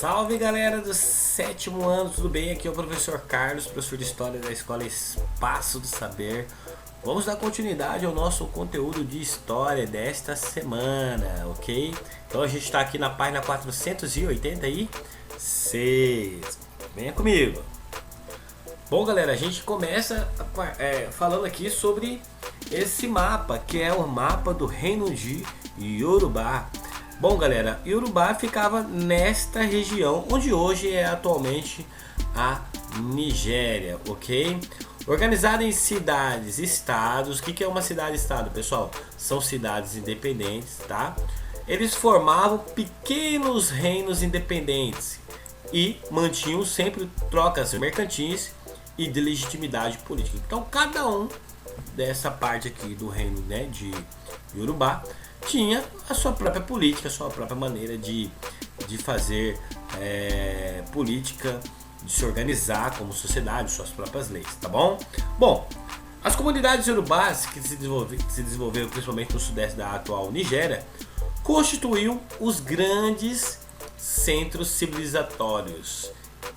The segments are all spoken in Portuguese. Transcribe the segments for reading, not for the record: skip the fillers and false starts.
Salve galera do sétimo ano, tudo bem? Aqui é o professor Carlos, professor de História da Escola Espaço do Saber. Vamos dar continuidade ao nosso conteúdo de História desta semana, ok? Então a gente está aqui na página 486. Venha comigo! Bom galera, a gente começa falando aqui sobre esse mapa, que é o mapa do Reino de Yorubá. Bom galera, Yorubá ficava nesta região onde hoje é atualmente a Nigéria, ok? Organizada em cidades, estados. O que é uma cidade-estado, pessoal? São cidades independentes, tá? Eles formavam pequenos reinos independentes e mantinham sempre trocas mercantis e de legitimidade política. Então cada um dessa parte aqui do reino, né, de Yorubá tinha a sua própria política, a sua própria maneira de fazer política, de se organizar como sociedade, suas próprias leis, tá bom? Bom, as comunidades iorubás que se desenvolveram principalmente no sudeste da atual Nigéria constituíam os grandes centros civilizatórios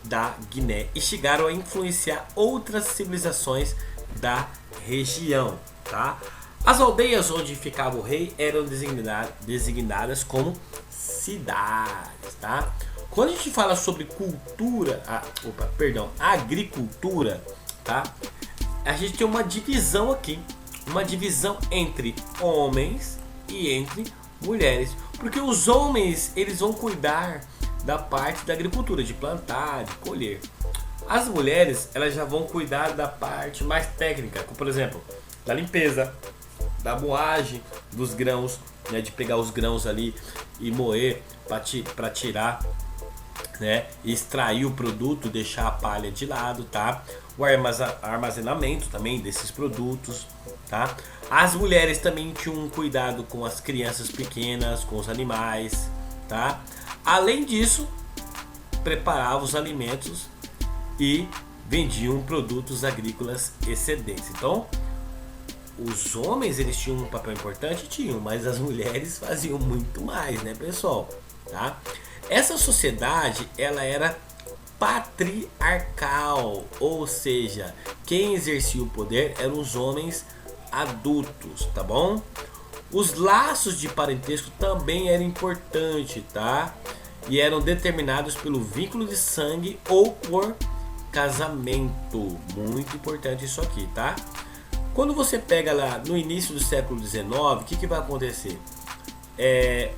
da Guiné e chegaram a influenciar outras civilizações da região, tá? As aldeias onde ficava o rei eram designadas como cidades, tá? Quando a gente fala sobre agricultura, tá? A gente tem uma divisão aqui, uma divisão entre homens e entre mulheres, porque os homens eles vão cuidar da parte da agricultura, de plantar, de colher. As mulheres elas já vão cuidar da parte mais técnica, como por exemplo, da limpeza, da moagem dos grãos, né, de pegar os grãos ali e moer para tirar, né, e extrair o produto, deixar a palha de lado, tá? O armazenamento também desses produtos, tá? As mulheres também tinham um cuidado com as crianças pequenas, com os animais, tá? Além disso, preparavam os alimentos e vendiam produtos agrícolas excedentes. Então, os homens eles tinham um papel importante, mas as mulheres faziam muito mais, né, pessoal? Tá? Essa sociedade ela era patriarcal, ou seja, quem exercia o poder eram os homens adultos, tá bom? Os laços de parentesco também eram importantes, tá? E eram determinados pelo vínculo de sangue ou por casamento. Muito importante isso aqui, tá? Quando você pega lá no início do século XIX, o que vai acontecer?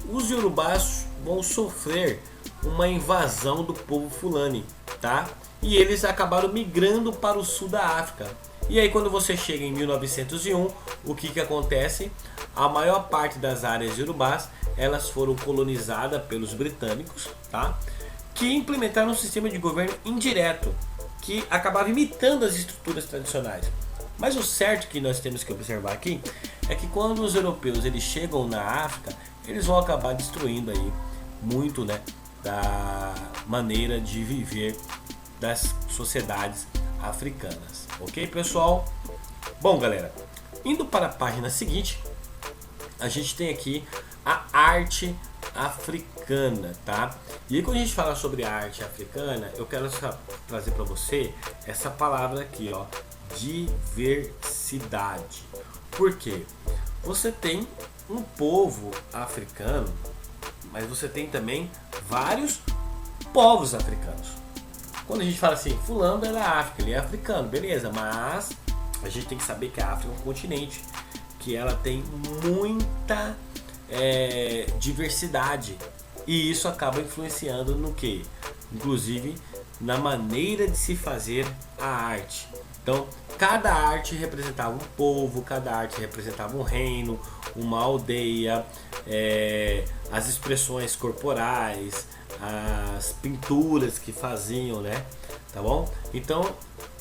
Os iorubás vão sofrer uma invasão do povo fulani, tá? E eles acabaram migrando para o sul da África. E aí quando você chega em 1901, o que acontece? A maior parte das áreas iorubás elas foram colonizadas pelos britânicos, tá? Que implementaram um sistema de governo indireto que acabava imitando as estruturas tradicionais. Mas o certo que nós temos que observar aqui é que quando os europeus eles chegam na África, eles vão acabar destruindo aí muito, né, da maneira de viver das sociedades africanas. Ok, pessoal? Bom, galera, indo para a página seguinte, a gente tem aqui a arte africana, tá? E aí quando a gente fala sobre a arte africana, eu quero trazer para você essa palavra aqui, ó, diversidade. Por quê? Você tem um povo africano, mas você tem também vários povos africanos. Quando a gente fala assim, fulano é da África, ele é africano, beleza, mas a gente tem que saber que a África é um continente que ela tem muita diversidade e isso acaba influenciando no que? Inclusive na maneira de se fazer a arte. Então, cada arte representava um povo, cada arte representava um reino, uma aldeia, as expressões corporais, as pinturas que faziam, né? Tá bom? Então,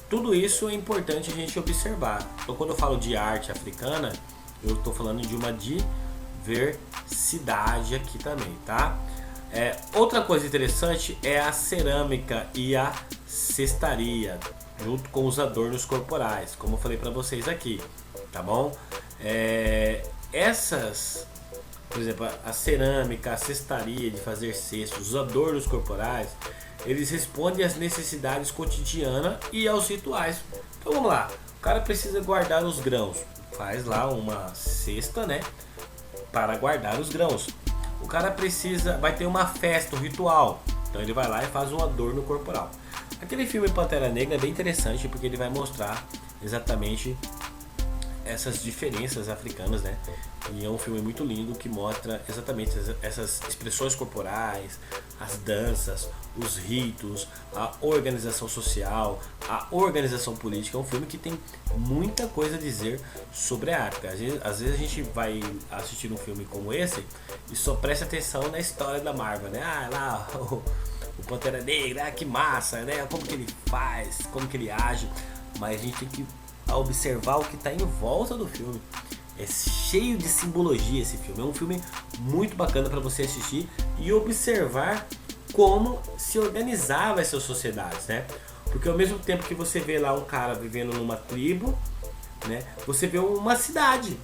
tudo isso é importante a gente observar. Então, quando eu falo de arte africana, eu estou falando de uma diversidade aqui também, tá? Outra coisa interessante é a cerâmica e a cestaria, junto com os adornos corporais, como eu falei para vocês aqui, tá bom? Essas por exemplo, a cerâmica, a cestaria de fazer cestos, os adornos corporais, eles respondem às necessidades cotidianas e aos rituais. Então vamos lá, o cara precisa guardar os grãos, faz lá uma cesta, né, para guardar os grãos. O cara precisa, vai ter uma festa, um ritual, então ele vai lá e faz um adorno corporal. Aquele filme Pantera Negra é bem interessante porque ele vai mostrar exatamente essas diferenças africanas, né? E é um filme muito lindo que mostra exatamente essas expressões corporais, as danças, os ritos, a organização social, a organização política. É um filme que tem muita coisa a dizer sobre a África. Às vezes a gente vai assistir um filme como esse e só presta atenção na história da Marvel, né? Ah, lá o Pantera Negra, que massa, né? Como que ele faz, como que ele age. Mas a gente tem que observar o que está em volta do filme. É cheio de simbologia esse filme. É um filme muito bacana para você assistir e observar como se organizava essas sociedades, né? Porque ao mesmo tempo que você vê lá um cara vivendo numa tribo, né? Você vê uma cidade.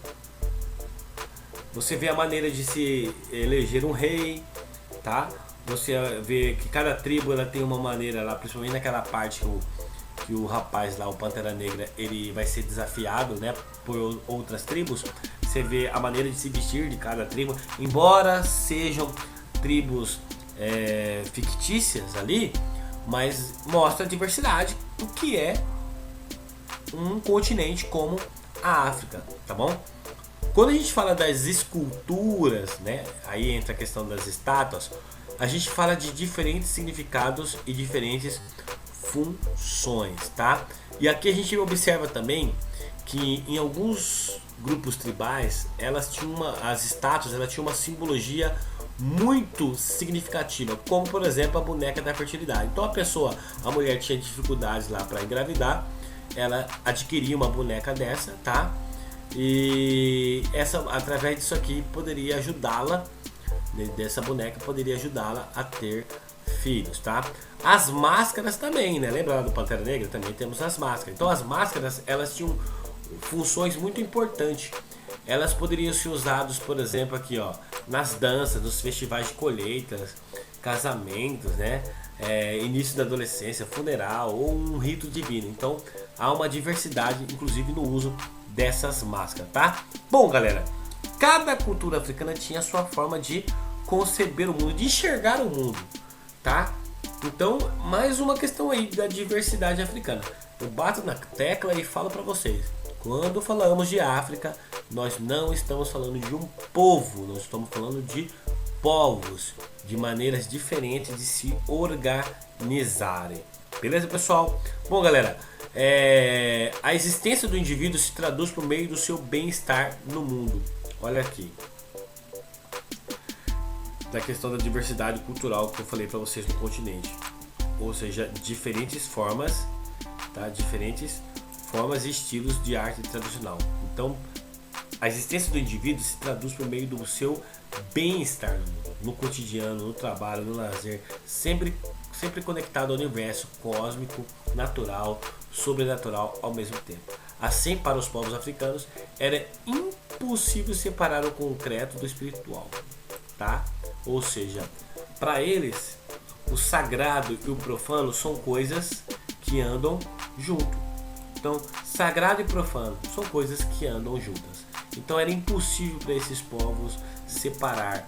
Você vê a maneira de se eleger um rei, tá? Você vê que cada tribo ela tem uma maneira lá, principalmente naquela parte que o rapaz lá, o Pantera Negra, ele vai ser desafiado, né, por outras tribos. Você vê a maneira de se vestir de cada tribo, embora sejam tribos fictícias ali, mas mostra a diversidade do que é um continente como a África, tá bom? Quando a gente fala das esculturas, né, aí entra a questão das estátuas, a gente fala de diferentes significados e diferentes funções, tá? E aqui a gente observa também que em alguns grupos tribais, as estátuas, elas tinham uma simbologia muito significativa, como por exemplo a boneca da fertilidade. Então a mulher tinha dificuldades lá para engravidar, ela adquiria uma boneca dessa, tá? E através disso aqui poderia ajudá-la, dessa boneca poderia ajudá-la a ter filhos, tá? As máscaras também, né? Lembra lá do Pantera Negra? Também temos as máscaras. Então as máscaras, elas tinham funções muito importantes. Elas poderiam ser usadas, por exemplo, aqui, ó, nas danças, nos festivais de colheitas, casamentos, né? Início da adolescência, funeral ou um rito divino. Então há uma diversidade, inclusive no uso dessas máscaras, tá? Bom, galera, cada cultura africana tinha a sua forma de conceber o mundo, de enxergar o mundo, tá? Então, mais uma questão aí da diversidade africana. Eu bato na tecla e falo para vocês, quando falamos de África, nós não estamos falando de um povo, nós estamos falando de povos, de maneiras diferentes de se organizarem. Beleza, pessoal? Bom, galera, a existência do indivíduo se traduz por meio do seu bem-estar no mundo. Olha aqui, da questão da diversidade cultural que eu falei para vocês no continente, ou seja, diferentes formas, tá? Diferentes formas e estilos de arte tradicional. Então, a existência do indivíduo se traduz por meio do seu bem-estar no cotidiano, no trabalho, no lazer, sempre conectado ao universo cósmico, natural, sobrenatural ao mesmo tempo. Assim, para os povos africanos, era impossível separar o concreto do espiritual, tá? Ou seja, para eles, o sagrado e o profano são coisas que andam junto. Então, sagrado e profano são coisas que andam juntas. Então, era impossível para esses povos separar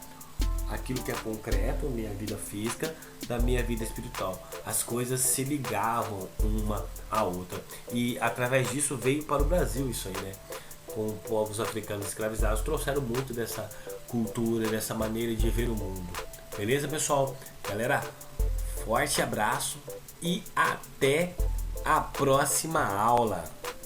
aquilo que é concreto, minha vida física, da minha vida espiritual. As coisas se ligavam uma à outra. E através disso veio para o Brasil isso aí, né? Com povos africanos escravizados, trouxeram muito dessa cultura, dessa maneira de ver o mundo. Beleza, pessoal? Galera, forte abraço e até a próxima aula.